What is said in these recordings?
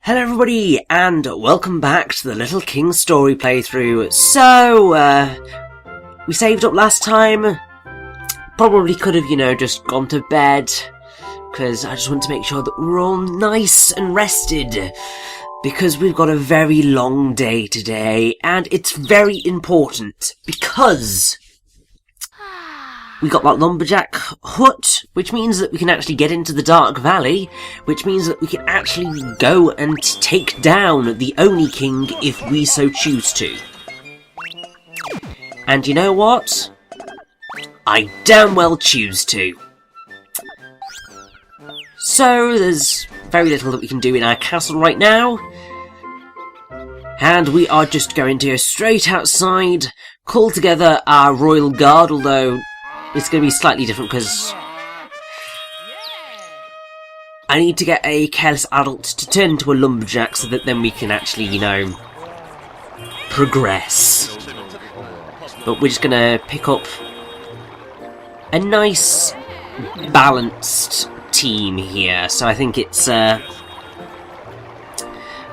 Hello everybody, and welcome back to the Little King story playthrough. So, we saved up last time. Probably could have, just gone to bed, because I just want to make sure that we're all nice and rested, because we've got a very long day today, and it's very important, because we got that lumberjack hut, which means that we can actually get into the Dark Valley, which means that we can actually go and take down the Onii King if we so choose to. And you know what? I damn well choose to. So, there's very little that we can do in our castle right now. And we are just going to go straight outside, call together our royal guard, although it's going to be slightly different because I need to get a careless adult to turn into a lumberjack so that then we can actually, progress. But we're just going to pick up a nice, balanced team here. So I think it's,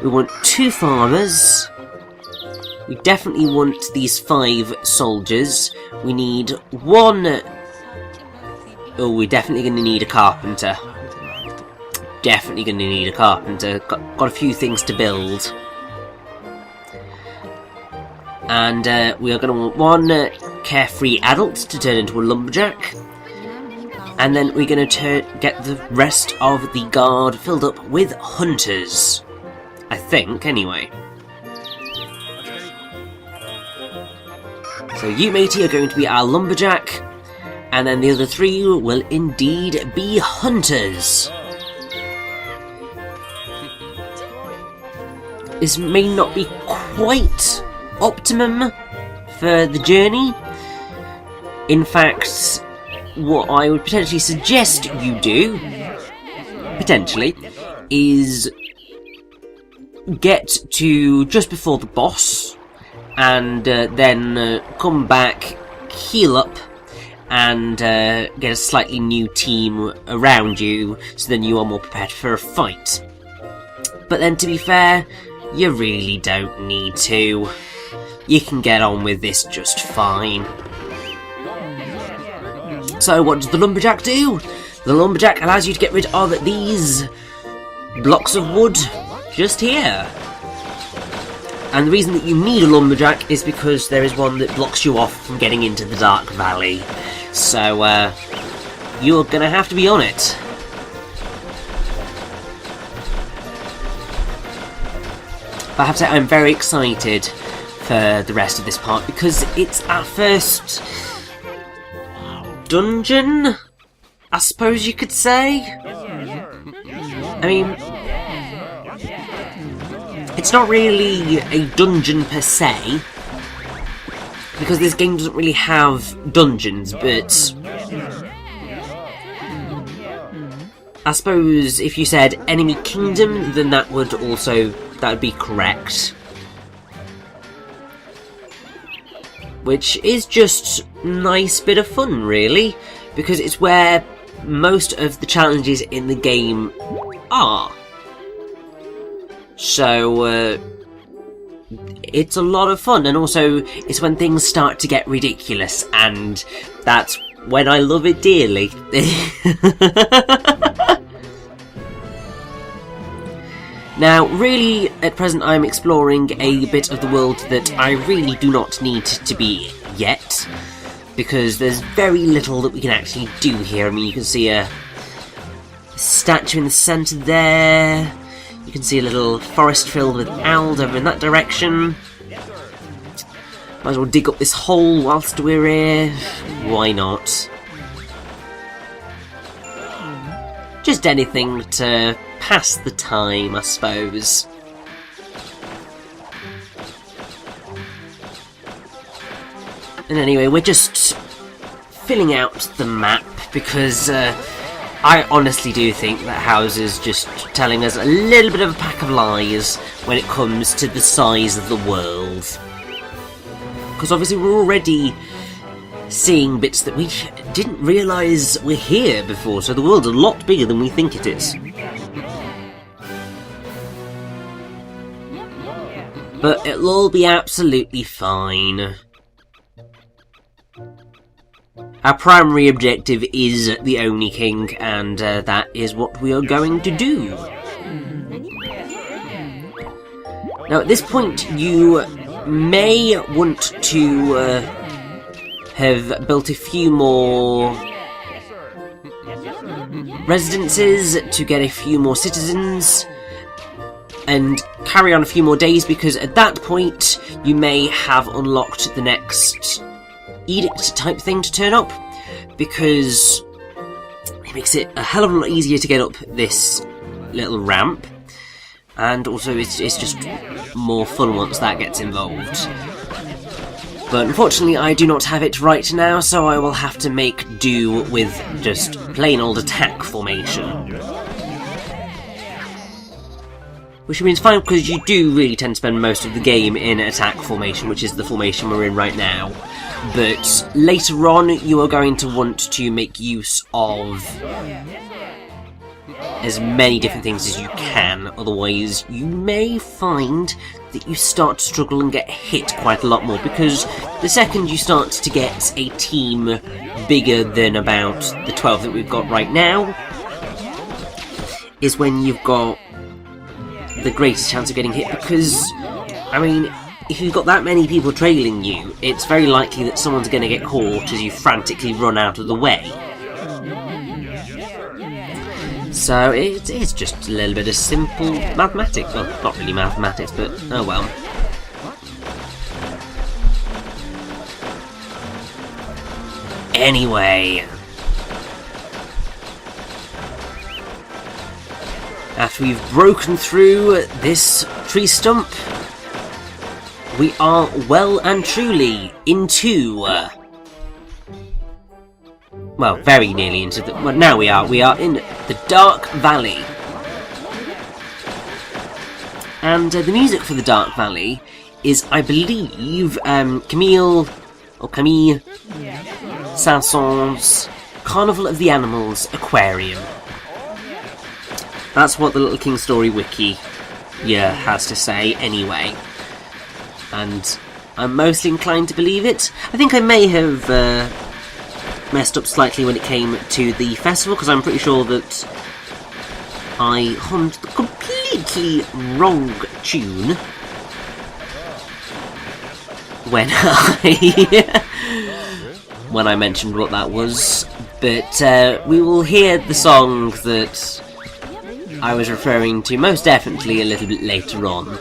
we want 2 farmers. We definitely want these 5 soldiers. We need 1... Oh, we're definitely going to need a carpenter. Definitely going to need a carpenter. Got a few things to build. And we are going to want 1 carefree adult to turn into a lumberjack. And then we're going to get the rest of the guard filled up with hunters. I think, anyway. So you, matey, are going to be our lumberjack, and then the other 3 will indeed be hunters. This may not be quite optimum for the journey. In fact, what I would potentially suggest you do, potentially, is get to just before the boss, and then come back, heal up, and get a slightly new team around you, so then you are more prepared for a fight. But then, to be fair, you really don't need to. You can get on with this just fine. So what does the lumberjack do? The lumberjack allows you to get rid of these blocks of wood just here. And the reason that you need a lumberjack is because there is one that blocks you off from getting into the Dark Valley. So, you're gonna have to be on it. But I have to say, I'm very excited for the rest of this part, because it's our first dungeon, I suppose you could say. I mean, it's not really a dungeon per se, because this game doesn't really have dungeons, but I suppose if you said enemy kingdom, then that would be correct. Which is just a nice bit of fun, really, because it's where most of the challenges in the game are. So, it's a lot of fun, and also, it's when things start to get ridiculous, and that's when I love it dearly. Now, really, at present I'm exploring a bit of the world that I really do not need to be yet, because there's very little that we can actually do here. I mean, you can see a statue in the centre there. You can see a little forest filled with owls over in that direction. Might as well dig up this hole whilst we're here. Why not? Just anything to pass the time, I suppose. And anyway, we're just filling out the map, because I honestly do think that House is just telling us a little bit of a pack of lies when it comes to the size of the world. Because obviously we're already seeing bits that we didn't realise were here before, so the world's a lot bigger than we think it is. But it'll all be absolutely fine. Our primary objective is the Onii King, and that is what we are going to do. Now, at this point, you may want to have built a few more residences to get a few more citizens, and carry on a few more days, because at that point, you may have unlocked the next edict type thing to turn up, because it makes it a hell of a lot easier to get up this little ramp, and also it's just more fun once that gets involved. But unfortunately I do not have it right now, so I will have to make do with just plain old attack formation. Which means fine, because you do really tend to spend most of the game in attack formation, which is the formation we're in right now. But later on, you are going to want to make use of as many different things as you can, otherwise you may find that you start to struggle and get hit quite a lot more, because the second you start to get a team bigger than about the 12 that we've got right now, is when you've got the greatest chance of getting hit, because, I mean, if you've got that many people trailing you, it's very likely that someone's going to get caught as you frantically run out of the way. So it's just a little bit of simple mathematics. Well, not really mathematics, but oh well. Anyway, after we've broken through this tree stump, we are well and truly into, well, very nearly into the, well, now we are in the Dark Valley. And the music for the Dark Valley is, I believe, Camille Saint-Saëns' Carnival of the Animals Aquarium. That's what the Little King Story Wiki has to say anyway. And I'm mostly inclined to believe it. I think I may have messed up slightly when it came to the festival, because I'm pretty sure that I hummed the completely wrong tune when I mentioned what that was. But we will hear the song that I was referring to most definitely a little bit later on.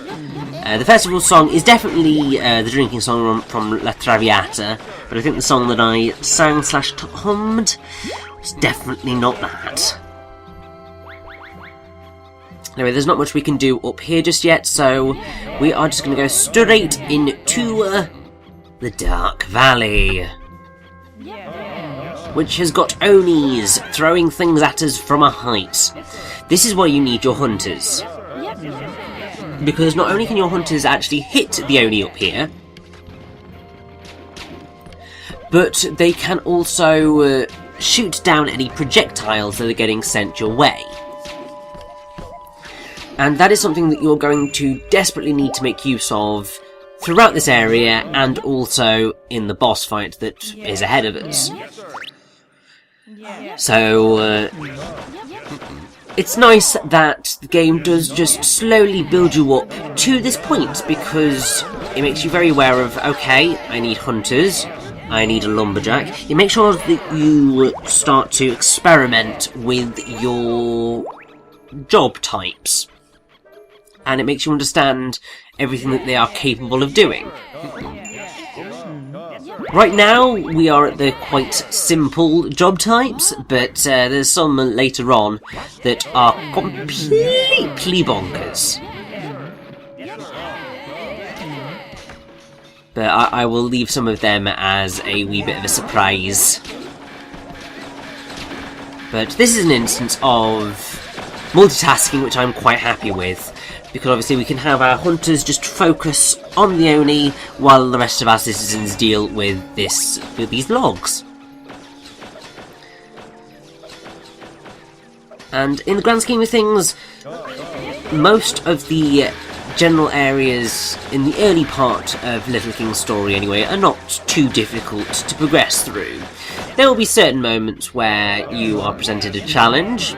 The festival song is definitely the drinking song from La Traviata, but I think the song that I sang / hummed was definitely not that. Anyway, there's not much we can do up here just yet, so we are just going to go straight into the Dark Valley, which has got Oniis throwing things at us from a height. This is why you need your hunters, because not only can your hunters actually hit the Onii up here, but they can also shoot down any projectiles that are getting sent your way. And that is something that you're going to desperately need to make use of throughout this area, and also in the boss fight that is ahead of us. So, it's nice that the game does just slowly build you up to this point, because it makes you very aware of, okay, I need hunters, I need a lumberjack. It makes sure that you start to experiment with your job types, and it makes you understand everything that they are capable of doing. Right now, we are at the quite simple job types, but there's some later on that are completely bonkers. But I will leave some of them as a wee bit of a surprise. But this is an instance of multitasking which I'm quite happy with, because obviously we can have our hunters just focus on the Onii while the rest of our citizens deal with these logs. And in the grand scheme of things, most of the general areas in the early part of Little King's story anyway are not too difficult to progress through. There will be certain moments where you are presented a challenge.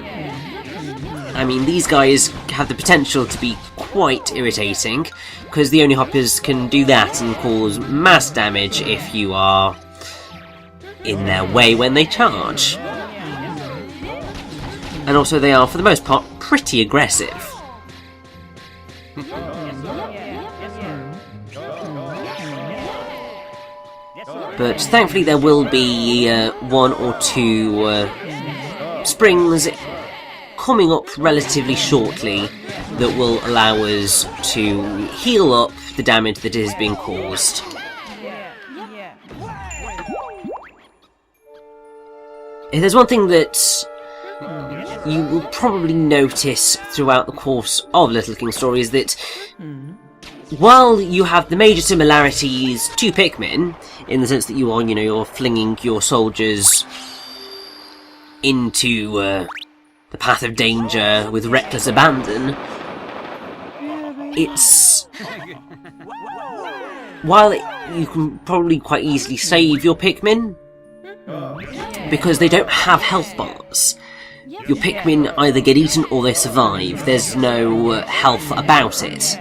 I mean, these guys have the potential to be quite irritating, because the Onii hoppers can do that and cause mass damage if you are in their way when they charge. And also they are, for the most part, pretty aggressive. But thankfully there will be one or two springs coming up relatively shortly that will allow us to heal up the damage that is being caused. If there's one thing that you will probably notice throughout the course of Little King's story is that while you have the major similarities to Pikmin, in the sense that you are, you're flinging your soldiers into the path of danger with reckless abandon, while you can probably quite easily save your Pikmin, because they don't have health bars. Your Pikmin either get eaten or they survive. There's no health about it.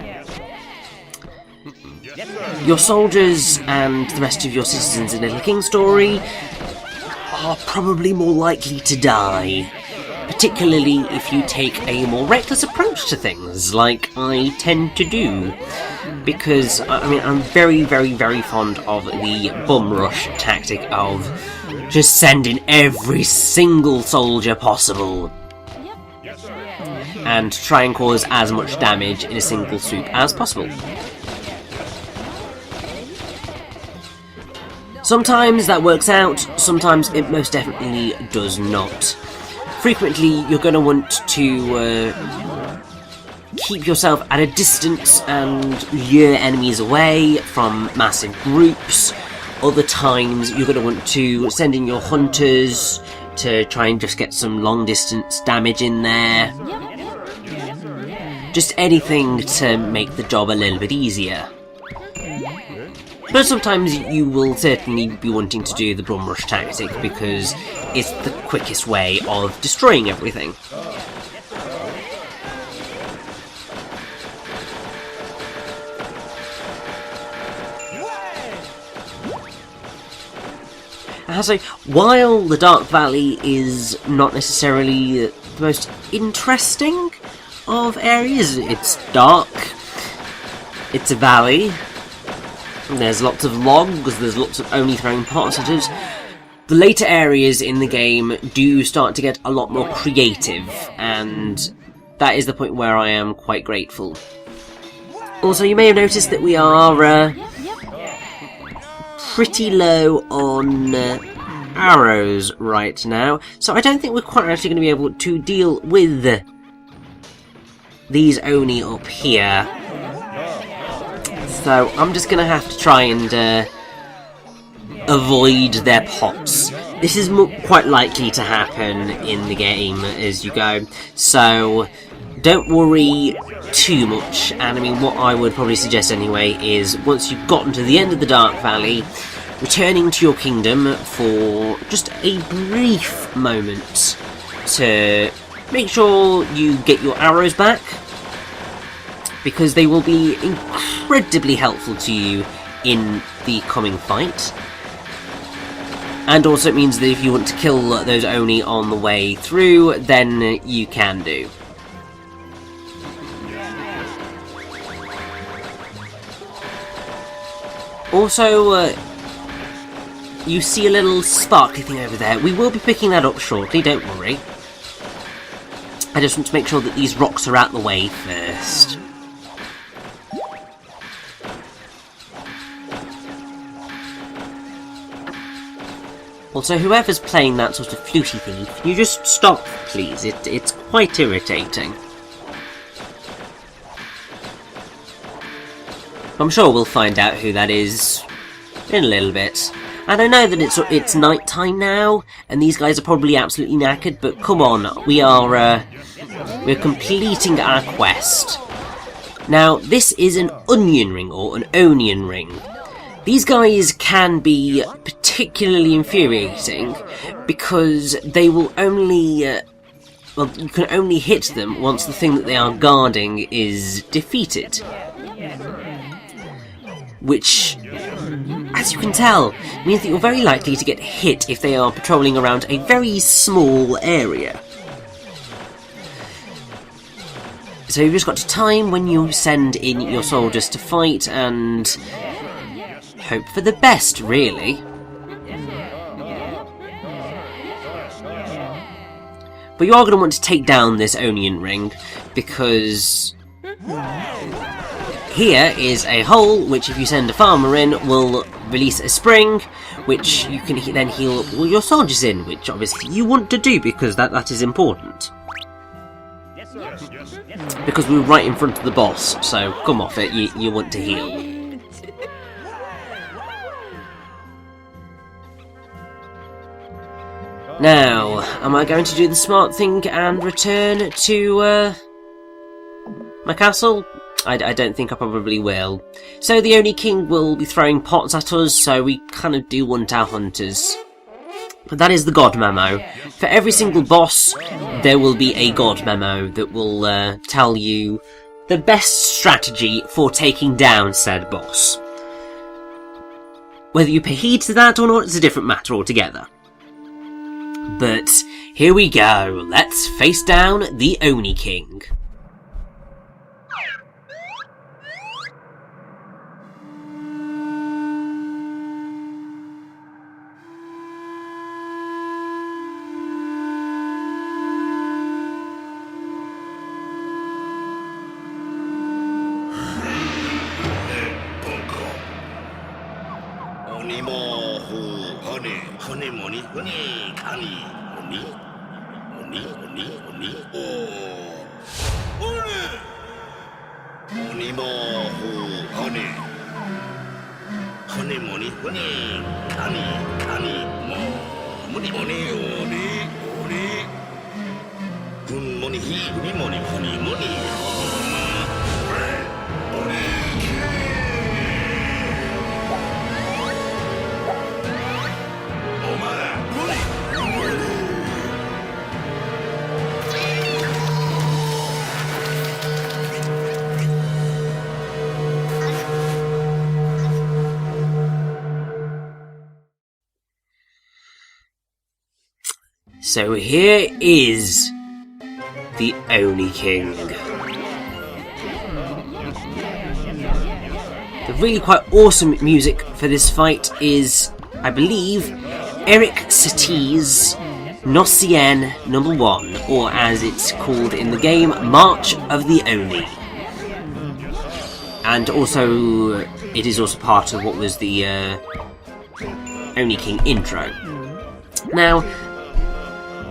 Your soldiers and the rest of your citizens in Little King's story are probably more likely to die. Particularly if you take a more reckless approach to things, like I tend to do. Because, I mean, I'm very, very, very fond of the bum rush tactic of just sending every single soldier possible and try and cause as much damage in a single swoop as possible. Sometimes that works out, sometimes it most definitely does not. Frequently, you're going to want to keep yourself at a distance and lure enemies away from massive groups. Other times, you're going to want to send in your hunters to try and just get some long-distance damage in there. Just anything to make the job a little bit easier. But sometimes you will certainly be wanting to do the bum rush tactic because it's the quickest way of destroying everything. So, while the Dark Valley is not necessarily the most interesting of areas, it's dark, it's a valley, there's lots of logs, there's lots of Onii throwing particles. The later areas in the game do start to get a lot more creative, and that is the point where I am quite grateful. Also, you may have noticed that we are pretty low on arrows right now, so I don't think we're quite actually going to be able to deal with these Onii up here. So I'm just going to have to try and avoid their pots. This is quite likely to happen in the game as you go, so don't worry too much. And I mean, what I would probably suggest anyway is once you've gotten to the end of the Dark Valley, returning to your kingdom for just a brief moment to make sure you get your arrows back, because they will be incredibly helpful to you in the coming fight. And also it means that if you want to kill those Onii on the way through, then you can do. Also, you see a little sparkly thing over there. We will be picking that up shortly, don't worry. I just want to make sure that these rocks are out the way first. Also, whoever's playing that sort of fluty thing, can you just stop, please? It's quite irritating. I'm sure we'll find out who that is in a little bit. And I know that it's night time now, and these guys are probably absolutely knackered, but come on, we're completing our quest. Now, this is an onion ring, or an onion ring. These guys can be particularly infuriating, because they will only... well, you can only hit them once the thing that they are guarding is defeated. Which, as you can tell, means that you're very likely to get hit if they are patrolling around a very small area. So you've just got to time when you send in your soldiers to fight and hope for the best, really. But you are going to want to take down this onion ring, because here is a hole which, if you send a farmer in, will release a spring, which you can then heal all your soldiers in, which obviously you want to do because that is important. Because we're right in front of the boss, so come off it, you want to heal. Now, am I going to do the smart thing and return to my castle? I don't think I probably will. So the Onii King will be throwing pots at us, so we kind of do want our hunters. But that is the God Memo. For every single boss, there will be a God Memo that will tell you the best strategy for taking down said boss. Whether you pay heed to that or not is a different matter altogether. But here we go, let's face down the Onii King. So here is the Onii King. The really quite awesome music for this fight is, I believe, Eric Satie's Nocien number 1, or as it's called in the game, March of the Onii. And also, it is also part of what was the Onii King intro. Now,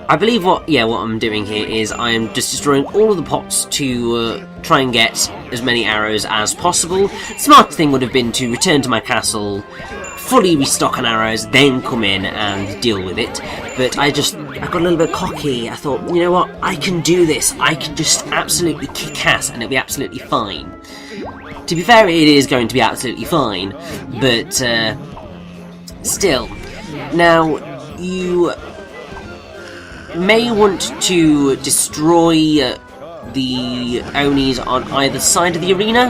I believe what I'm doing here is I am just destroying all of the pots to try and get as many arrows as possible. The smart thing would have been to return to my castle, fully restock on arrows, then come in and deal with it. But I got a little bit cocky. I thought, you know what, I can do this. I can just absolutely kick ass and it'll be absolutely fine. To be fair, it is going to be absolutely fine, but still. Now, you may want to destroy the Onis on either side of the arena,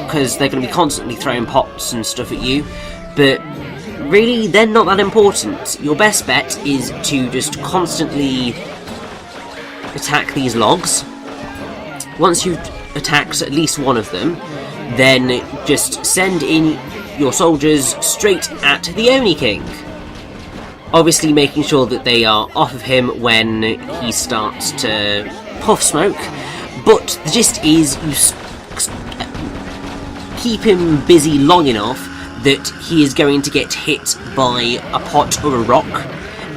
because they're going to be constantly throwing pots and stuff at you, but really they're not that important. Your best bet is to just constantly attack these logs. Once you've attacked at least one of them, then just send in your soldiers straight at the Onii King. Obviously making sure that they are off of him when he starts to puff smoke, but the gist is you keep him busy long enough that he is going to get hit by a pot or a rock,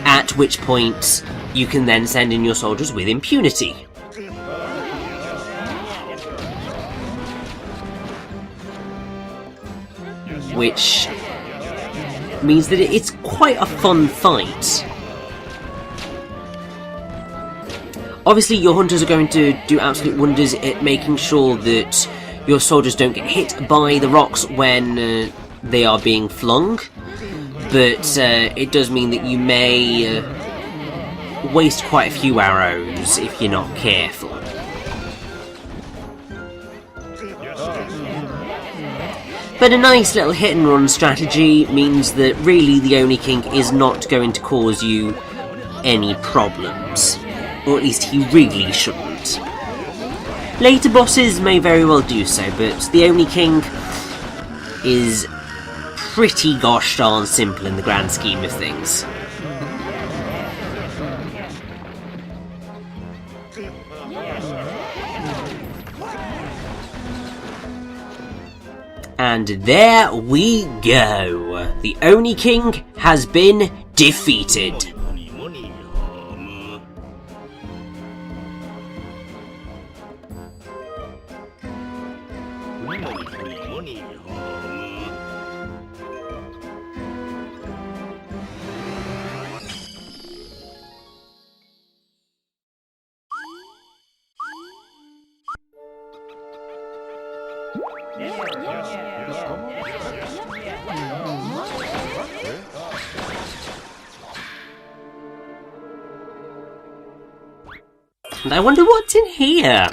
at which point you can then send in your soldiers with impunity. Which means that it's quite a fun fight. Obviously, your hunters are going to do absolute wonders at making sure that your soldiers don't get hit by the rocks when they are being flung, but it does mean that you may waste quite a few arrows if you're not careful. But a nice little hit and run strategy means that really the Onii King is not going to cause you any problems. Or at least he really shouldn't. Later bosses may very well do so, but the Onii King is pretty gosh darn simple in the grand scheme of things. And there we go. The Onii King has been defeated. And I wonder what's in here.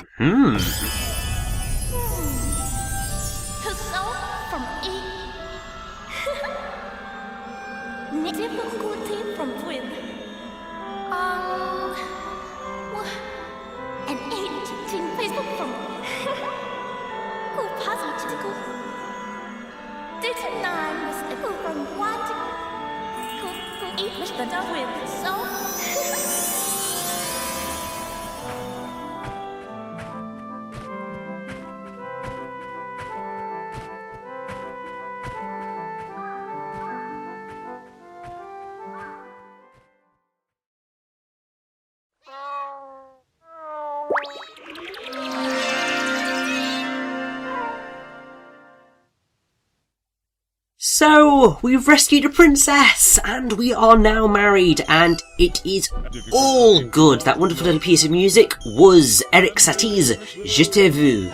So, we've rescued a princess, and we are now married, and it is all good. That wonderful little piece of music was Eric Satie's Je t'ai vu,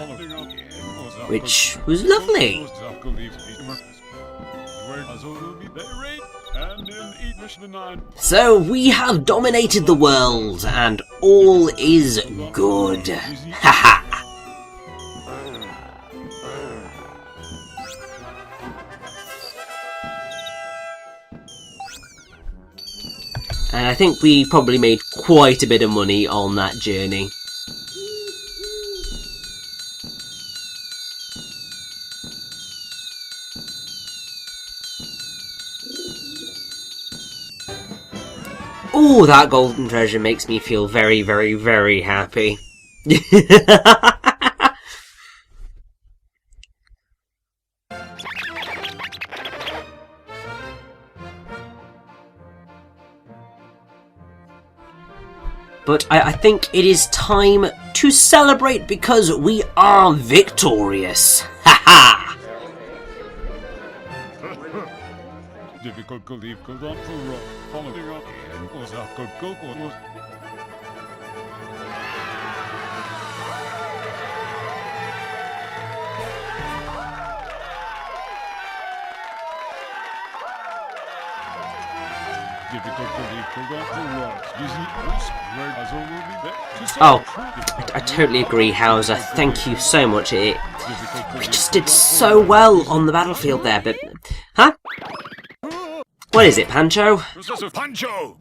which was lovely. So, we have dominated the world, and all is good. Haha. And I think we probably made quite a bit of money on that journey. Oh, that golden treasure makes me feel very, very, very happy. But I think it is time to celebrate because we are victorious. Ha ha! Oh, I totally agree, Hauser. Thank you so much. We just did so well on the battlefield there, but... Huh? What is it, Pancho? Pancho!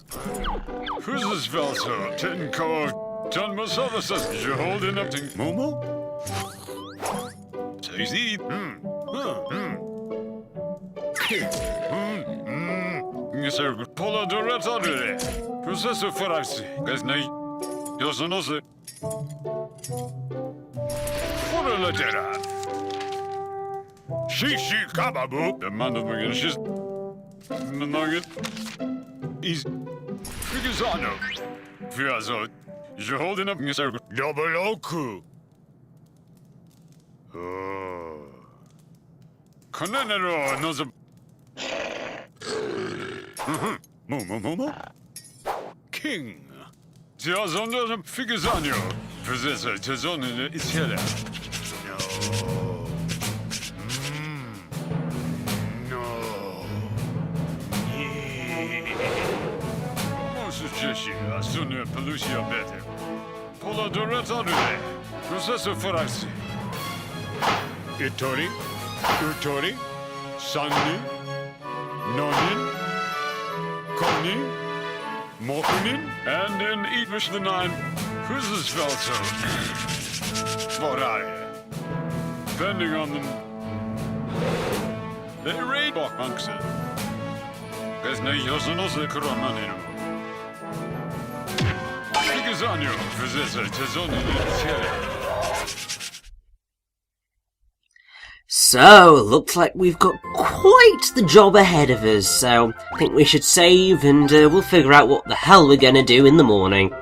Momo? Momo? King! Diazonda Figazano. Possessor Tazonina is here. No. No. Moshe Asuna Pelusia Bete. Pola Doratone. Possessor Farasi. Itori. Utori. Sanni. Nonin. Koni. Mokunin. And in Evish the Nine. Who's Velto? What are you? Depending on them. They raid monks. There's no use in us, the Koromanino. Figazano, Possessor Tazoni, So, looks like we've got quite the job ahead of us, so I think we should save and we'll figure out what the hell we're gonna do in the morning.